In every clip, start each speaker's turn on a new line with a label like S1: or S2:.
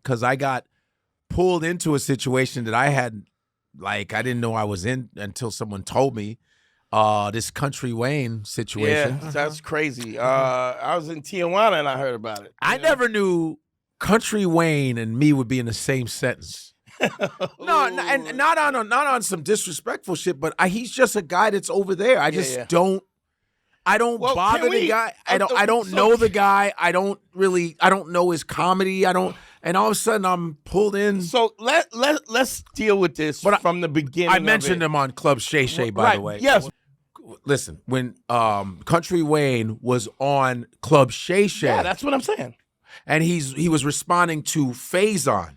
S1: because I got pulled into a situation that I didn't know I was in until someone told me. This Kountry Wayne situation.
S2: Yeah, that's crazy. I was in Tijuana and I heard about it.
S1: I never knew Kountry Wayne and me would be in the same sentence. No, and not on some disrespectful shit, but he's just a guy that's over there. I just don't. I don't bother the guy. I don't know the guy. I don't know his comedy. And all of a sudden I'm pulled in.
S2: So let's deal with this from the beginning.
S1: I mentioned him on Club Shay, by the way.
S2: Yes.
S1: Listen, when Kountry Wayne was on Club Shay,
S2: yeah, that's what I'm saying.
S1: And he was responding to Faizon.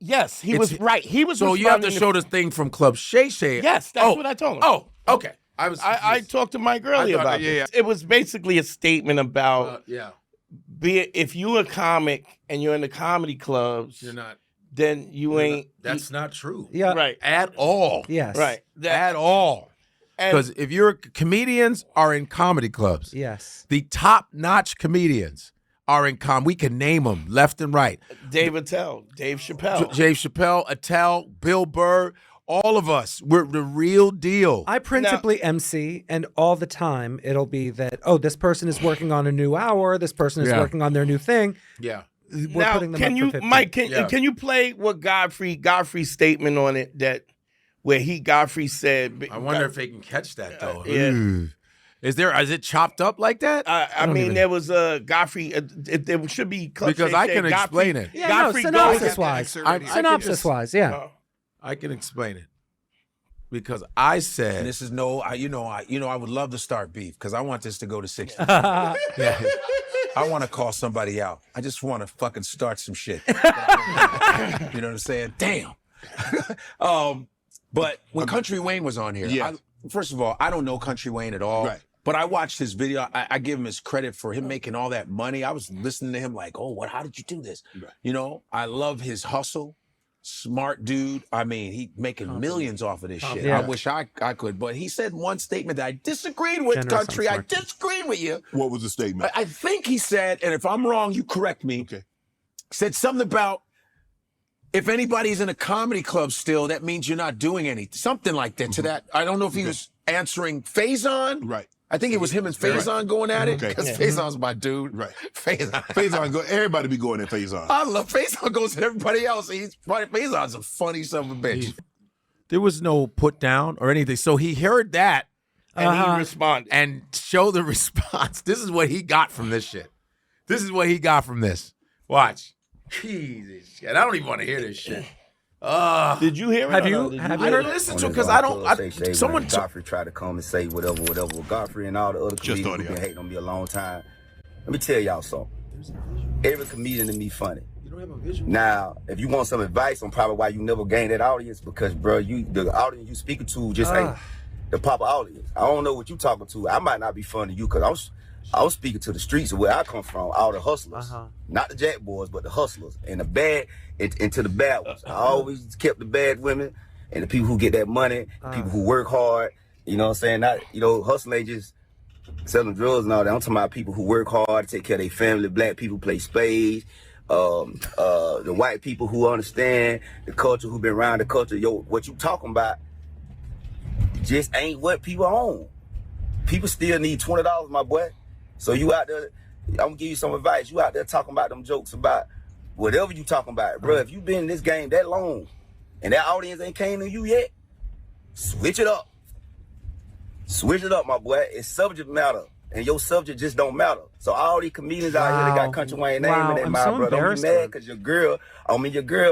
S2: Yes, he was right. He was.
S1: So you have to show the thing from Club Shay.
S2: Yes, that's what I told him.
S1: Oh, okay.
S2: I talked to Mike earlier about it. It was basically a statement about if you're a comic and you're in the comedy clubs,
S1: you're not.
S2: Then you ain't.
S1: That's not true.
S3: Yeah.
S2: Right.
S1: At all.
S3: Yes.
S2: Right.
S1: At all. Because if comedians are in comedy clubs,
S3: yes,
S1: the top-notch comedians are in we can name them left and right.
S2: Dave Attell, Dave Chappelle.
S1: Dave Chappelle, Attell, Bill Burr, all of us. We're the real deal.
S3: I principally MC, and all the time it'll be that, this person is working on a new hour, this person is working on their new thing.
S1: Yeah.
S3: We're putting them
S2: can
S3: up
S2: you,
S3: for 50.
S2: Mike, can you play what Godfrey's statement on it where Godfrey said?
S1: I wonder if they can catch that though.
S2: Yeah.
S1: Is it chopped up like that?
S2: I mean, there was a Godfrey. There should be
S1: because I can explain it.
S3: Yeah,
S2: Godfrey
S3: synopsis-wise.
S2: Synopsis-wise,
S3: yeah.
S1: I can explain it because I said
S4: and this is I would love to start beef because I want this to go to 60.
S1: yeah.
S4: I want to call somebody out. I just want to fucking start some shit. You know what I'm saying? Damn. But when Kountry Wayne was on here, first of all, I don't know Kountry Wayne at all.
S5: Right.
S4: But I watched his video. I give him his credit for him making all that money. I was listening to him like, how did you do this? Right. I love his hustle. Smart dude. I mean, he making millions off of this shit.
S3: Yeah.
S4: I wish I could. But he said one statement that I disagreed with, Country. I disagreed with you.
S5: What was the statement?
S4: I think he said, and if I'm wrong, you correct me.
S5: Okay.
S4: Said something about if anybody's in a comedy club still, that means you're not doing anything. Something like that to that. I don't know if he was answering Faizon.
S5: Right.
S4: I think it was him and Faizon going at it. Because Faizon's my dude.
S5: Right.
S4: Faizon.
S5: Everybody be going at Faizon.
S4: I love Faizon goes at everybody else. Faizon's a funny son of a bitch.
S1: There was no put down or anything. So he heard that
S2: and he responded.
S1: And show the response. This is what he got from this shit. This is what he got from this. Watch. Jesus shit. I don't even want to hear this shit.
S2: Did you hear it?
S3: Have you heard it?
S1: Listen to it because I don't. Someone
S6: Godfrey tried to come and say whatever. With Godfrey and all the other comedians who've been hating on me a long time. Let me tell y'all something. Every comedian to me funny.
S1: You don't have a vision.
S6: Now, if you want some advice on probably why you never gained that audience, because bro, the audience you speaking to just ain't the proper audience. I don't know what you talking to. I might not be funny to you because I was speaking to the streets of where I come from, all the hustlers, not the jack boys, but the hustlers, and the bad, and to the bad ones. I always kept the bad women and the people who get that money, people who work hard. You know what I'm saying? Not hustling ain't just selling drugs and all that. I'm talking about people who work hard, take care of their family. Black people play spades. The white people who understand the culture, who been around the culture. What you talking about just ain't what people own. People still need $20, my boy. So you out there, I'm gonna give you some advice. You out there talking about them jokes about whatever you talking about, bro. If you been in this game that long and that audience ain't came to you yet, switch it up. Switch it up, my boy. It's subject matter, and your subject just don't matter. So all these comedians out here that got Kountry Wayne name in their mouth, bro, don't be mad because your girl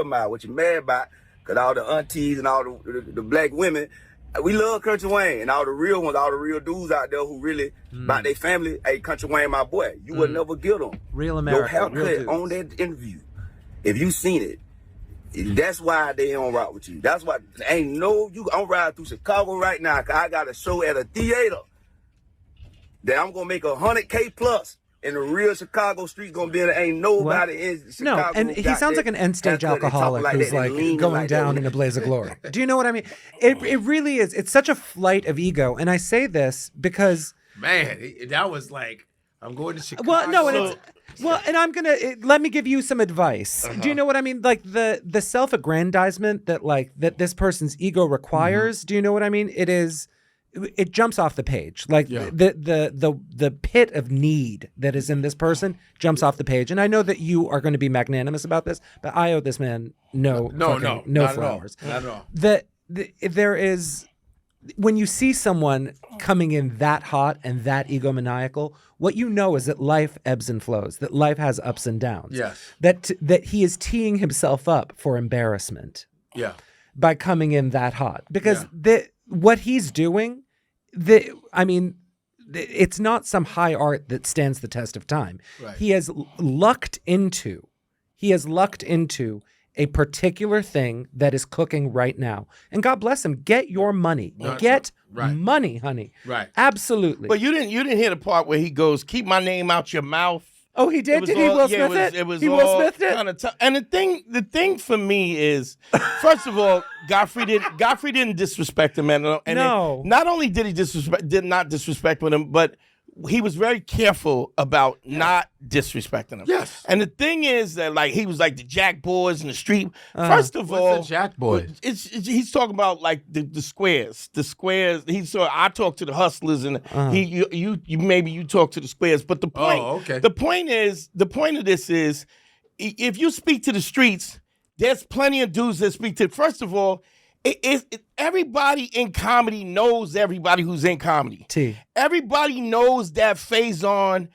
S6: mad. What you mad about? Because all the aunties and all the black women, we love Kountry Wayne, and all the real ones, all the real dudes out there who really about their family. Hey, Kountry Wayne, my boy, you would never get them.
S3: Real America.
S6: Your haircut on that interview, if you seen it, that's why they don't rock with you. That's why I'm riding through Chicago right now. Cause I got a show at a theater that I'm gonna make $100K plus. In the real Chicago streets gonna be ain't nobody in Chicago.
S3: No, and he sounds like an end stage alcoholic who's like going down in a blaze of glory. Do you know what I mean? It really is. It's such a flight of ego. And I say this because
S1: man, that was like I'm going to Chicago.
S3: Well, no, and I'm gonna let me give you some advice. Do you know what I mean? Like the self-aggrandizement that this person's ego requires. Do you know what I mean? It jumps off the page. Like the pit of need that is in this person jumps off the page. And I know that you are going to be magnanimous about this, but I owe this man no flowers.
S1: Not at all.
S3: There is, when you see someone coming in that hot and that egomaniacal, what you know is that life ebbs and flows, that life has ups and downs.
S1: Yes.
S3: That he is teeing himself up for embarrassment.
S1: Yeah.
S3: By coming in that hot. Because what he's doing, it's not some high art that stands the test of time.
S1: Right.
S3: He has lucked into a particular thing that is cooking right now. And God bless him. Get your money. Get money, honey.
S1: Right.
S3: Absolutely.
S2: But you didn't hear the part where he goes, "Keep my name out your mouth."
S3: Oh, he did? Did he Will Smith it?
S2: It was
S3: he
S2: all
S3: Will Smith it?
S2: kind of tough. And the thing for me is, first of all, Godfrey didn't disrespect him, and
S3: no.
S2: Not only did he did not disrespect with him, but he was very careful about not disrespecting him.
S1: Yes.
S2: And the thing is that like he was like the Jack Boys in the street. First of all,
S1: what's the Jack Boys?
S2: He's talking about like the squares. The squares. I talk to the hustlers, and you talk to the squares. But the point, the point of this is, if you speak to the streets, there's plenty of dudes that speak to. First of all, everybody in comedy knows everybody who's in comedy. Everybody knows that Faizon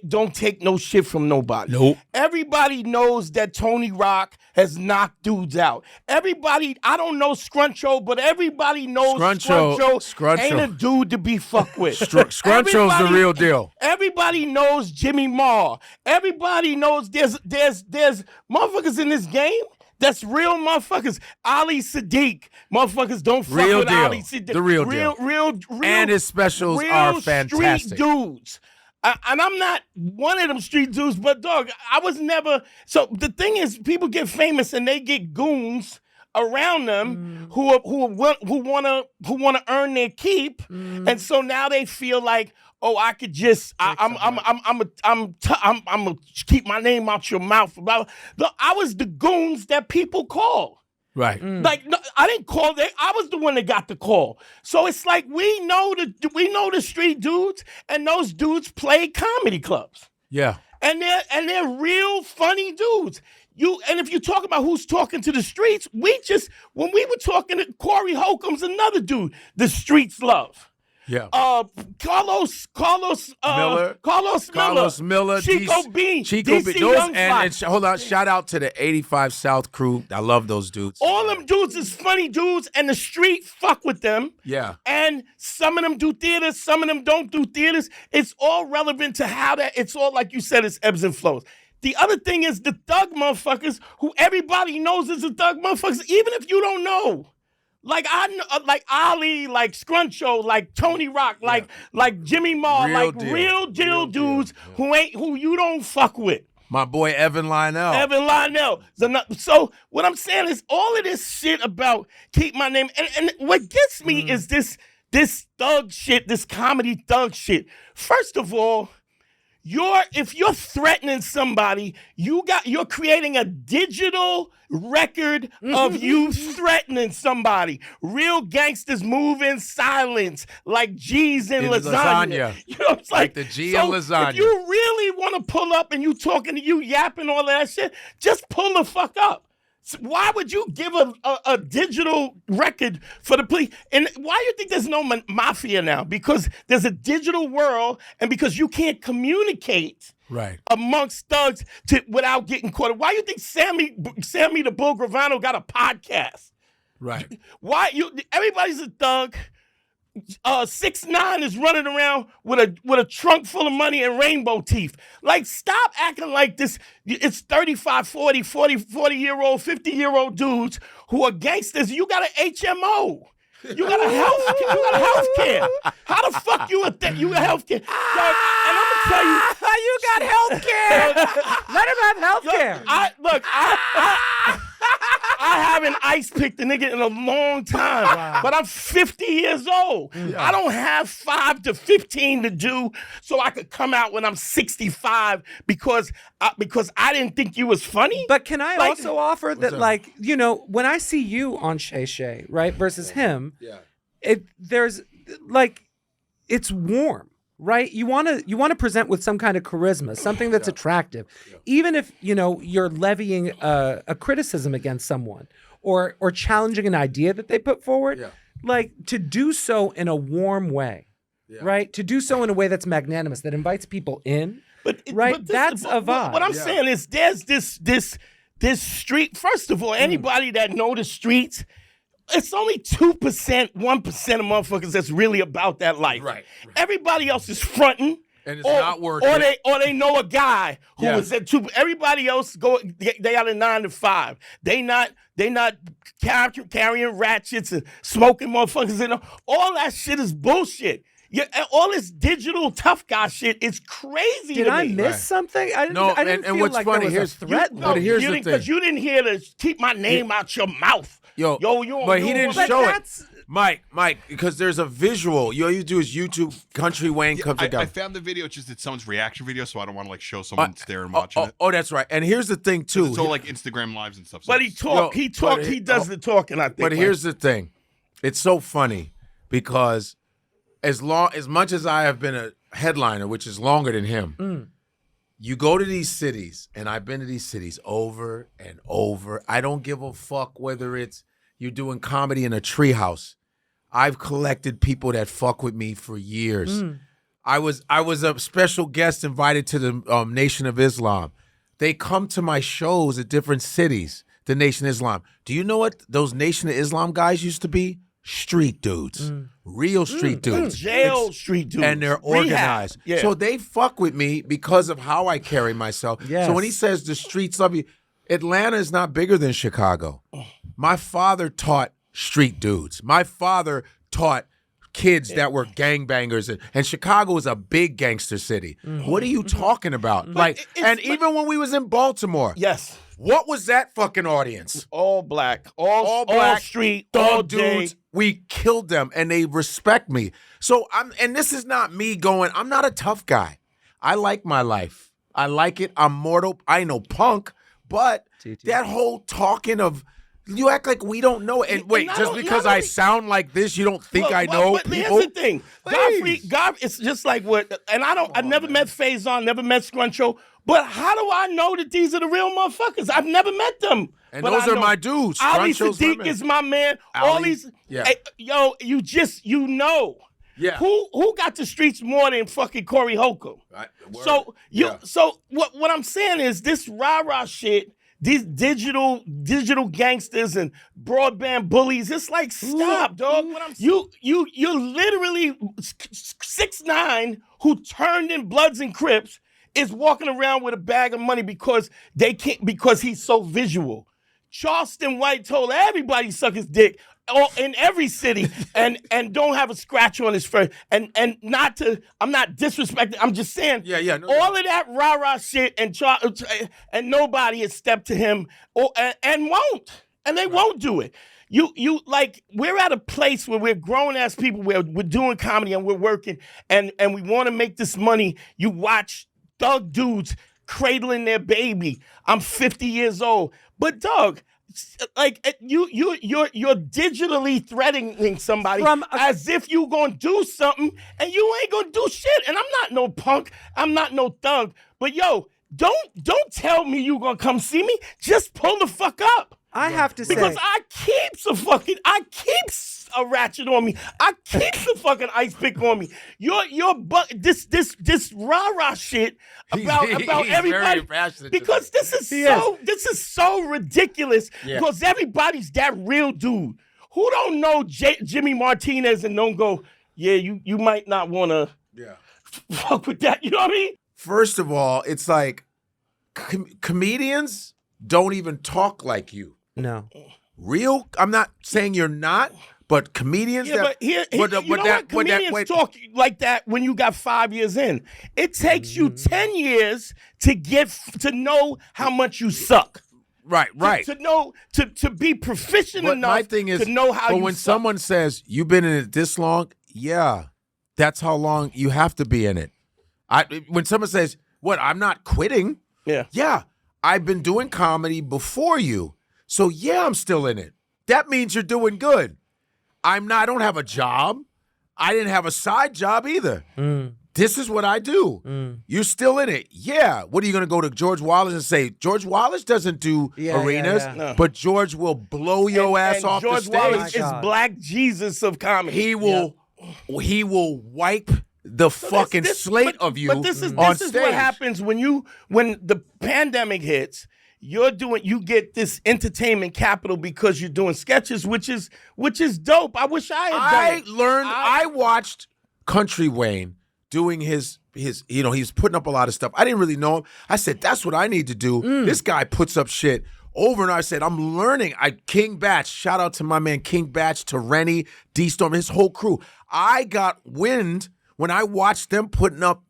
S2: don't take no shit from nobody.
S1: Nope.
S2: Everybody knows that Tony Rock has knocked dudes out. Everybody, I don't know Scruncho, but everybody knows Scruncho ain't a dude to be fucked with.
S1: Scruncho's the real deal.
S2: Everybody knows Jimmy Marr. Everybody knows there's motherfuckers in this game. That's real motherfuckers. Ali Sadiq. Motherfuckers don't fuck
S1: real
S2: with
S1: deal.
S2: Ali Sadiq.
S1: The real deal.
S2: Real,
S1: and his specials are fantastic.
S2: Street dudes. And I'm not one of them street dudes, but dog, I was never. So the thing is, people get famous and they get goons around them who want to earn their keep, and so now they feel like, oh, I could just, I'm gonna keep my name out your mouth. I was the goons that people call.
S1: Right.
S2: Like, no, I didn't call that. I was the one that got the call. So it's like we know the street dudes, and those dudes play comedy clubs.
S1: Yeah.
S2: And they're real funny dudes. And if you talk about who's talking to the streets, when we were talking to Corey Holcomb's another dude, the streets love.
S1: Yeah.
S2: Carlos
S1: Miller,
S2: Chico Bean,
S1: DC
S2: Young
S1: and hold on, shout out to the 85 South crew. I love those dudes.
S2: All them dudes is funny dudes, and the street fuck with them.
S1: Yeah.
S2: And some of them do theaters, some of them don't do theaters. It's all relevant to it's all like you said, it's ebbs and flows. The other thing is the thug motherfuckers who everybody knows is the thug motherfuckers, even if you don't know. Like I know, like Ali, like Scruncho, like Tony Rock, like Jimmy Marr, real deal dudes who you don't fuck with.
S1: My boy Evan Lionel.
S2: So what I'm saying is all of this shit about keep my name, and what gets me is this thug shit, this comedy thug shit. First of all, if you're threatening somebody, you're creating a digital record of you threatening somebody. Real gangsters move in silence, like G's in lasagna. You know what I'm saying?
S1: Like the G in lasagna.
S2: If you really want to pull up and you talking to you yapping all that shit, just pull the fuck up. Why would you give a digital record for the police? And why do you think there's no mafia now? Because there's a digital world, and because you can't communicate amongst thugs without getting caught. Why do you think Sammy the Bull Gravano got a podcast?
S1: Right.
S2: Everybody's a thug. 6ix9ine is running around with a trunk full of money and rainbow teeth. Like, stop acting like this. It's 35, 40-year-old, 50-year-old dudes who are gangsters. You got an HMO. You got a health care. How the fuck you got health care? And I'm gonna tell you,
S3: you got health care. Let him have health care.
S2: I haven't ice picked a nigga in a long time, but I'm 50 years old. I don't have 5 to 15 to do so I could come out when I'm 65 because I didn't think you was funny.
S3: But can I also offer that, like, you know, when I see you on Shay, right, versus him, there's like, it's warm. Right, you want to present with some kind of charisma, something that's attractive, even if you know you're levying a criticism against someone or challenging an idea that they put forward. Like to do so in a warm way, right? To do so in a way that's magnanimous, that invites people in. But that's a vibe.
S2: What I'm saying is, there's this street. First of all, anybody that know the streets. It's only 2%, 1% of motherfuckers that's really about that life. Right. Everybody else is fronting.
S1: And it's not working.
S2: Or they know a guy who was at 2. Everybody else they got a 9 to 5. They not carrying ratchets and smoking motherfuckers in them. All that shit is bullshit. All this digital tough guy shit is crazy.
S3: Did I miss something? I didn't feel
S1: what's
S3: like
S1: funny,
S3: there was
S1: here's
S3: a threat.
S1: here's the thing.
S2: Because you didn't hear to keep my name out your mouth.
S1: But he didn't show it. Mike, because there's a visual. All you do is YouTube Kountry Wayne comes
S7: I found the video. It's just it's someone's reaction video, so I don't want to like show someone staring watching it.
S1: Oh, that's right. And here's the thing too.
S7: It's all like Instagram lives and stuff.
S2: But he does the talking. I think.
S1: But here's the thing. It's so funny because as much as I have been a headliner, which is longer than him. You go to these cities, and I've been to these cities over and over. I don't give a fuck whether it's you're doing comedy in a treehouse. I've collected people that fuck with me for years. I was a special guest invited to the Nation of Islam. They come to my shows at different cities, the Nation of Islam. Do you know what those Nation of Islam guys used to be? Street dudes. Real street dudes.
S2: Jail street dudes.
S1: And they're organized. So they fuck with me because of how I carry myself. So when he says the streets love you, Atlanta is not bigger than Chicago. My father taught street dudes. My father taught kids that were gangbangers. And Chicago is a big gangster city. What are you talking about? Even when we was in Baltimore.
S2: Yes.
S1: What was that fucking audience?
S2: All black. All black. All street. All
S1: dudes. We killed them, and they respect me. So and this is not me going, I'm not a tough guy. I like my life. I like it. I'm mortal. I ain't no punk. But that whole talking of, you act like we don't know. And wait, just because I sound like this, you don't think I know
S2: but
S1: people?
S2: Here's the thing. Godfrey, it's just like what, and I've never met Faizon, never met Scruncho, but how do I know that these are the real motherfuckers? I've never met them.
S1: And those are my dudes.
S2: Ali Sadiq is my man. All these, you know.
S1: Yeah.
S2: Who got the streets more than fucking Corey Holcomb? Right. So what I'm saying is this rah-rah shit, these digital gangsters and broadband bullies, it's like, stop, dog. You're literally 6'9" who turned in Bloods and Crips is walking around with a bag of money because he's so visual. Charleston White told everybody suck his dick in every city and don't have a scratch on his face. And I'm not disrespecting, I'm just saying all of that rah-rah shit and nobody has stepped to him and won't. And they won't do it. You like, we're at a place where we're grown-ass people, where we're doing comedy and we're working and we want to make this money. You watch thug dudes cradling their baby. I'm 50 years old. But dog, like you're digitally threatening somebody as if you gonna do something and you ain't gonna do shit. And I'm not no punk. I'm not no thug. But yo, don't tell me you gonna come see me. Just pull the fuck up.
S3: I have to say,
S2: because I keeps a ratchet on me. I keeps a fucking ice pick on me. This rah-rah shit about everybody, because this is so ridiculous. Because everybody's that real dude who don't know Jimmy Martinez and don't go, you might not want to fuck with that. You know what I mean?
S1: First of all, it's like comedians don't even talk like you.
S3: No.
S1: Real? I'm not saying you're not, but comedians
S2: comedians talk like that when you got 5 years in. It takes you 10 years to get to know how much you suck.
S1: Right.
S2: To know to be proficient
S1: But
S2: enough
S1: my thing is,
S2: to know how.
S1: But when someone says you've been in it this long, yeah, that's how long you have to be in it. When someone says, "What? I'm not quitting." Yeah, I've been doing comedy before you, so yeah, I'm still in it. That means you're doing good. I'm not. I don't have a job. I didn't have a side job either. This is what I do. You're still in it. Yeah. What are you going to go to George Wallace and say, George Wallace doesn't do arenas, but George will blow your ass off
S2: George
S1: the stage.
S2: Wallace is Black Jesus of comedy.
S1: He will wipe the fucking slate of you on stage.
S2: This is what happens when the pandemic hits. You get this entertainment capital because you're doing sketches, which is dope. I wish I had done it.
S1: I watched Kountry Wayne doing his he was putting up a lot of stuff. I didn't really know him. I said, that's what I need to do. This guy puts up shit over and I said, I'm learning. King Batch, shout out to my man King Batch, to Rennie, D-Storm, his whole crew. I got wind when I watched them putting up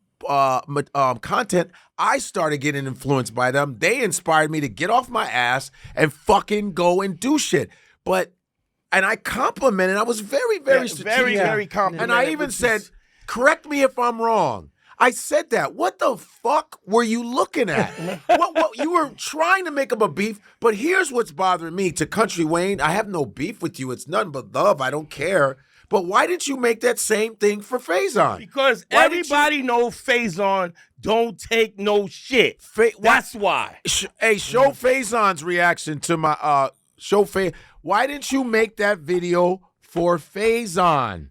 S1: content. I started getting influenced by them. They inspired me to get off my ass and fucking go and do shit. And I complimented. I was very, very strategic.
S2: Very complimentary.
S1: And I even said, correct me if I'm wrong. I said that. What the fuck were you looking at? what you were trying to make up a beef, but here's what's bothering me. To Kountry Wayne, I have no beef with you. It's nothing but love. I don't care. But why didn't you make that same thing for Faizon?
S2: Because everybody knows Faizon don't take no shit. That's why.
S1: Hey, show Faizon's reaction to my Why didn't you make that video for Faizon?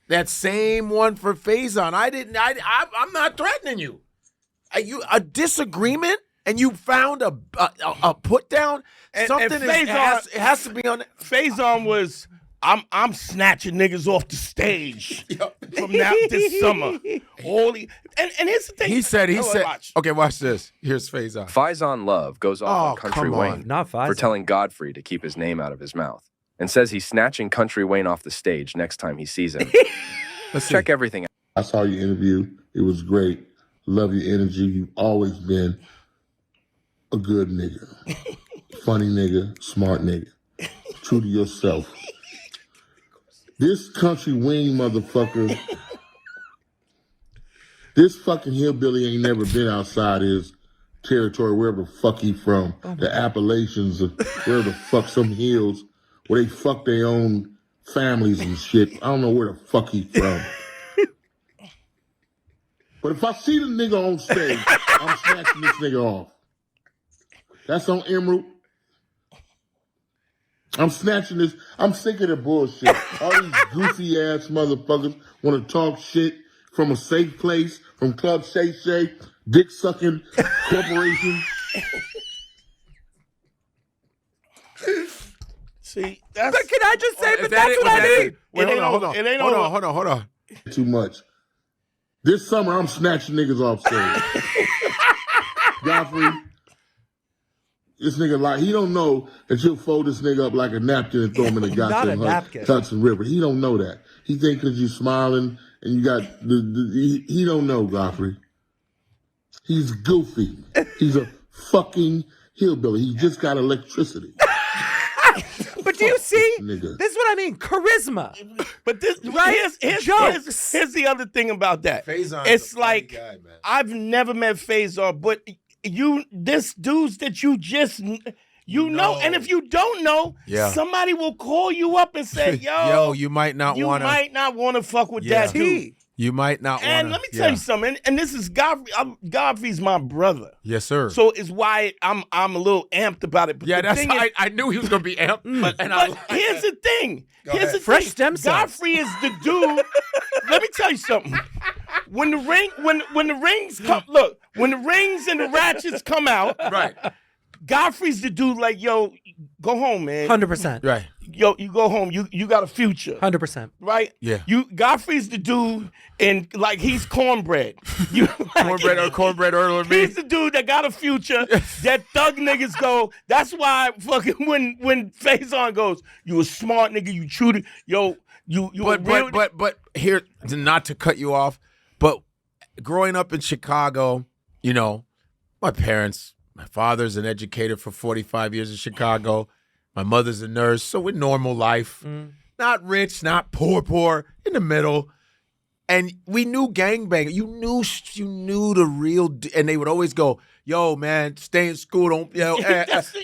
S1: That same one for Faizon. I'm not threatening you. A disagreement and you found a put down. Something it has to be on.
S2: Faizon was. I'm snatching niggas off the stage from now this summer. And here's the thing.
S1: He said. Okay, watch this. Here's Faizon.
S8: Faizon Love goes off on Kountry Wayne for telling Godfrey to keep his name out of his mouth, and says he's snatching Kountry Wayne off the stage next time he sees him. Let's check everything out.
S9: I saw your interview. It was great. Love your energy. You've always been a good nigga. Funny nigga, smart nigga. True to yourself. This Kountry Wayne motherfucker, this fucking hillbilly ain't never been outside his territory, wherever the fuck he from. The Appalachians, or wherever the fuck, some hills, where they fuck their own families and shit. I don't know where the fuck he from. But if I see the nigga on stage, I'm snatching this nigga off. That's on Emerald. I'm snatching this. I'm sick of the bullshit. All these goofy ass motherfuckers want to talk shit from a safe place, from Club Shay, dick sucking corporation.
S2: See, that's.
S3: But can I just say, but that's what I mean.
S1: Wait, hold on.
S9: Too much. This summer, I'm snatching niggas off stage. Godfrey. This nigga, he don't know that you'll fold this nigga up like a napkin and throw him in the goddamn Hudson River. He don't know that. He think because you smiling and you got he don't know, Godfrey. He's goofy. He's a fucking hillbilly. He just got electricity.
S3: But do you see?
S9: Nigga.
S3: This is what I mean. Charisma.
S2: But here's the other thing about that.
S1: Faizon's
S2: it's
S1: a funny
S2: like
S1: guy, man.
S2: I've never met Faizon, but this dudes that you just know, and if you don't know, somebody will call you up and say, "Yo,
S1: you might not want
S2: to fuck with that dude."
S1: You might not want to.
S2: And let me tell you something. And this is Godfrey. Godfrey's my brother.
S1: Yes, sir.
S2: So it's why I'm a little amped about it. But
S1: that's why I knew he was gonna be amped.
S2: But here's the thing.
S3: Fresh stem cells.
S2: Godfrey is the dude. Let me tell you something. When the rings come, look, when the rings and the ratchets come out,
S1: right?
S2: Godfrey's the dude. Like, yo, go home, man.
S3: 100%.
S1: Right.
S2: Yo, you go home. You got a future.
S3: 100%.
S2: Right.
S1: Yeah.
S2: Godfrey's the dude, and like he's cornbread.
S1: Cornbread earlier than me.
S2: He's the dude that got a future. That thug niggas go. That's why fucking when Faizon goes, you a smart nigga. You true to you.
S1: But here, not to cut you off, but growing up in Chicago, my parents My father's an educator for 45 years in Chicago. My mother's a nurse, so we're normal life. Not rich, not poor, in the middle. And we knew gangbang. You knew the real, and they would always go, yo, man, stay in school. Don't,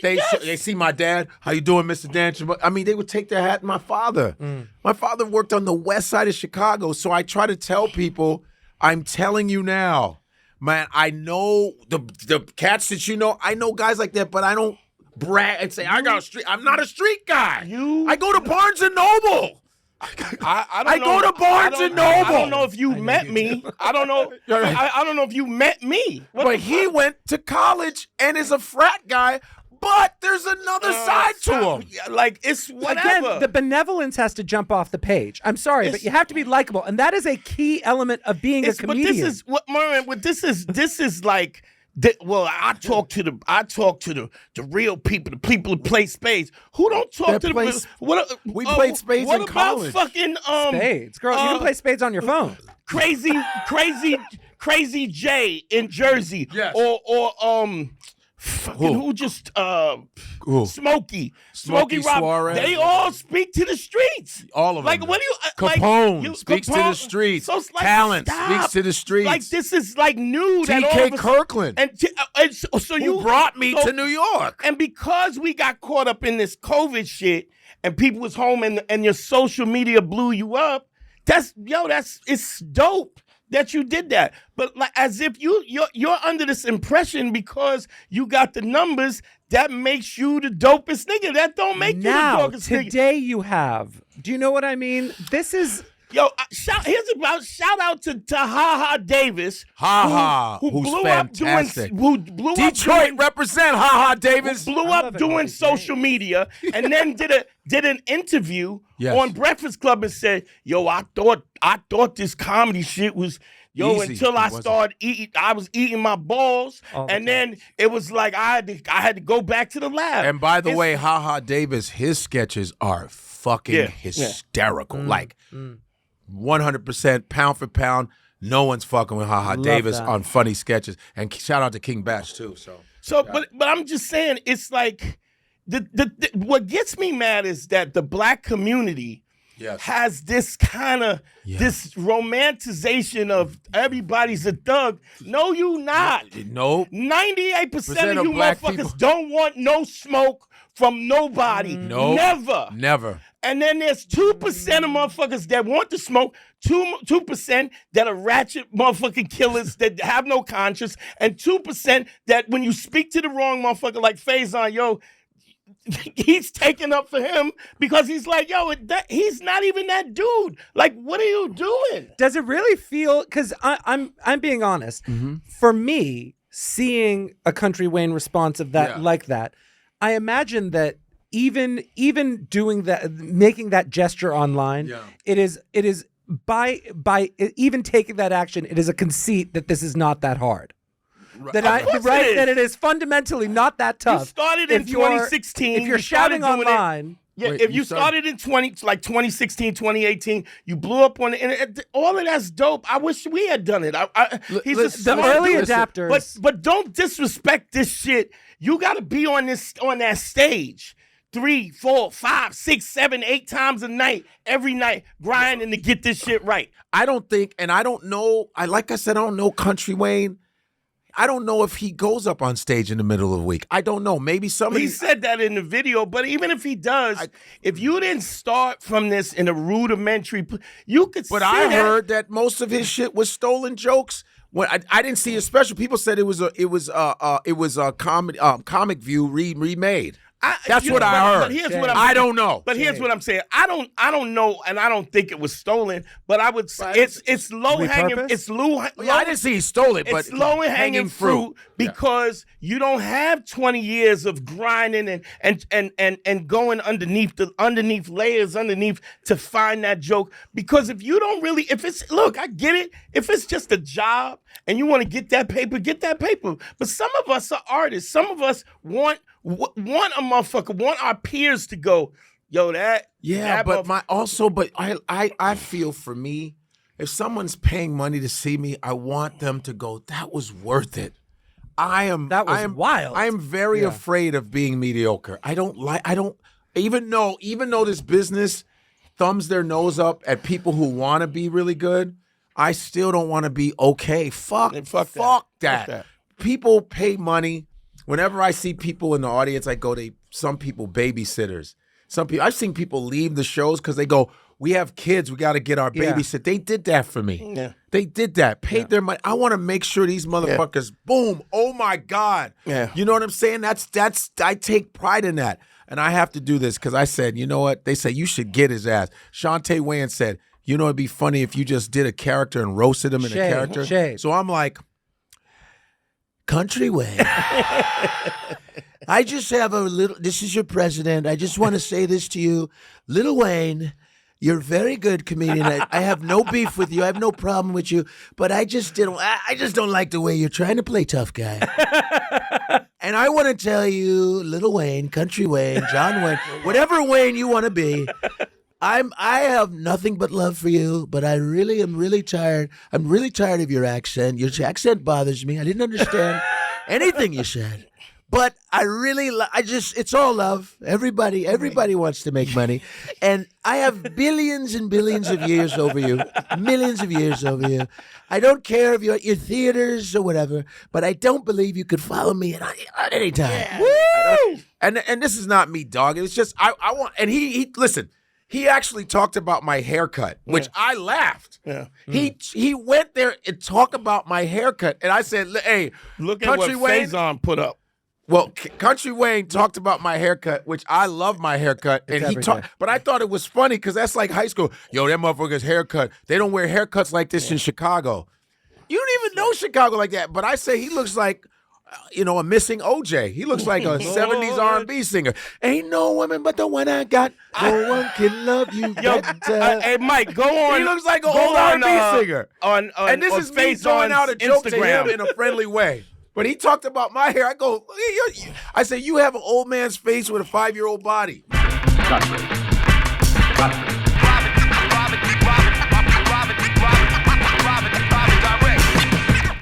S1: they see my dad. How you doing, Mr. Dancher? I mean, they would take their hat. My father worked on the west side of Chicago. So I try to tell people, I'm telling you now, man, I know the cats that you know. I know guys like that, but I don't brag and say I got a street. I'm not a street guy. I go to Barnes and Noble. I go to Barnes and Noble.
S2: I don't know if you met me. I don't know. I don't know if you met me.
S1: But he went to college and is a frat guy. But there's another side to him.
S2: Like, it's whatever.
S3: Again, the benevolence has to jump off the page. I'm sorry, but you have to be likable, and that is a key element of being a comedian.
S2: But this is what, Merwin. This is like. Well, I talk to the real people, the people who play spades. Who don't talk to the
S1: we played spades in college.
S2: What about fucking
S3: spades, girl? You can play spades on your phone.
S2: Crazy Jay in Jersey,
S1: yes.
S2: or fucking who just Smokey Rob.
S1: Suarez.
S2: They all speak to the streets.
S1: All of them.
S2: Like, what do you?
S1: Capone speaks to the streets.
S2: So like,
S1: Talent speaks to the streets.
S2: Like, this is like new.
S1: T.K. Kirkland.
S2: And so you
S1: brought me to New York.
S2: And because we got caught up in this COVID shit, and people was home, and your social media blew you up. It's dope that you did that. But like, as if you're under this impression because you got the numbers, that makes you the dopest nigga. That don't make you the dopest nigga.
S3: Today you have. Do you know what I mean? This is...
S2: Yo, shout out to Ha Davis.
S1: Who's
S2: blew
S1: fantastic.
S2: Detroit
S1: represent Ha Davis.
S2: Who blew up doing social media and then did an interview on Breakfast Club and said, yo, I thought this comedy shit was
S1: easy,
S2: until I started eating. I was eating my balls, and then it was like I had to go back to the lab.
S1: And by the way, Ha Davis, his sketches are fucking hysterical. Like 100% pound for pound. No one's fucking with Ha Davis on funny sketches. And shout out to King Bash too.
S2: But I'm just saying, it's like what gets me mad is that the black community has this kind of this romanticization of everybody's a thug. No, you not.
S1: Nope.
S2: 98% of you motherfuckers don't want no smoke from nobody.
S1: Nope. Never.
S2: And then there's 2% of motherfuckers that want to smoke, 2% that are ratchet motherfucking killers that have no conscience, and 2% that when you speak to the wrong motherfucker like Faizon, yo, he's taking up for him because he's like, yo, he's not even that dude. Like, what are you doing?
S3: Does it really feel? Because I'm being honest. For me, seeing a Kountry Wayne response of that like that, I imagine that even doing that, making that gesture online, it is by even taking that action, it is a conceit that this is not that hard. That it is fundamentally not that tough.
S2: You started in 2016.
S3: If you're shouting online.
S2: If you started in 2016, 2018, you blew up on the internet. All of that's dope. I wish we had done it. He's
S3: the early adapters.
S2: But don't disrespect this shit. You got to be on that stage 3, 4, 5, 6, 7, 8 times a night, every night, grinding to get this shit right.
S1: I don't think, and I don't know. Like I said, I don't know Kountry Wayne. I don't know if he goes up on stage in the middle of the week. I don't know. Maybe somebody...
S2: He said that in the video, but even if he does, if you didn't start from this in a rudimentary... You could
S1: But I heard that most of his shit was stolen jokes. When I didn't see his special. People said it was a Comic View remade. That's what I heard.
S2: But here's what
S1: I don't know.
S2: But here's what I'm saying. I don't know, and I don't think it was stolen. But I would say it's low hanging. It's low.
S1: I didn't see he stole it, but
S2: it's low hanging fruit because you don't have 20 years of grinding and going underneath layers to find that joke. Because if you don't really, I get it. If it's just a job and you want to get that paper, get that paper. But some of us are artists. Some of us want a motherfucker, want our peers to go, yo, that.
S1: Yeah, but I feel for me, if someone's paying money to see me, I want them to go, that was worth it.
S3: That was wild.
S1: I am very afraid of being mediocre. Even though this business thumbs their nose up at people who want to be really good, I still don't want to be okay. Fuck that. People pay money. Whenever I see people in the audience, I go to some people babysitters. I've seen people leave the shows because they go, we have kids, we got to get our babysit. They did that for me.
S2: Yeah.
S1: They did that, paid their money. I want to make sure these motherfuckers, boom, oh my God.
S2: Yeah.
S1: You know what I'm saying? I take pride in that. And I have to do this because I said, you know what? They say you should get his ass. Dante Wayne said, you know, it'd be funny if you just did a character and roasted him in a character.
S3: Shay.
S1: So I'm like, Kountry Wayne. I just have a little, this is your president. I just want to say this to you. Lil Wayne, you're a very good comedian. I have no beef with you. I have no problem with you. But I just don't like the way you're trying to play tough guy. And I want to tell you, Lil Wayne, Kountry Wayne, John Wayne, whatever Wayne you want to be, I have nothing but love for you, but I really am really tired. I'm really tired of your accent. Your accent bothers me. I didn't understand anything you said. But I really, it's all love. Everybody wants to make money. And I have billions and billions of years over you, millions of years over you. I don't care if you're at your theaters or whatever, but I don't believe you could follow me at any time. Yeah. Woo! And this is not me, dog. It's just, I want, and he listen, he actually talked about my haircut, which I laughed.
S2: Yeah.
S1: He went there and talked about my haircut. And I said, hey,
S2: look at what Faizon put up.
S1: Well, Kountry Wayne talked about my haircut, which I love my haircut, and but I thought it was funny because that's like high school. Yo, that motherfucker's haircut. They don't wear haircuts like this in Chicago. You don't even know Chicago like that. But I say he looks like, a missing OJ. He looks like a 70s R&B singer. Ain't no woman but the one I got. No one can love you better.
S2: Hey, Mike, go on.
S1: He looks like an old R&B singer. And this is me throwing out a joke to him in a friendly way. But he talked about my hair. I say, you have an old man's face with a 5-year-old body.
S10: Godfrey.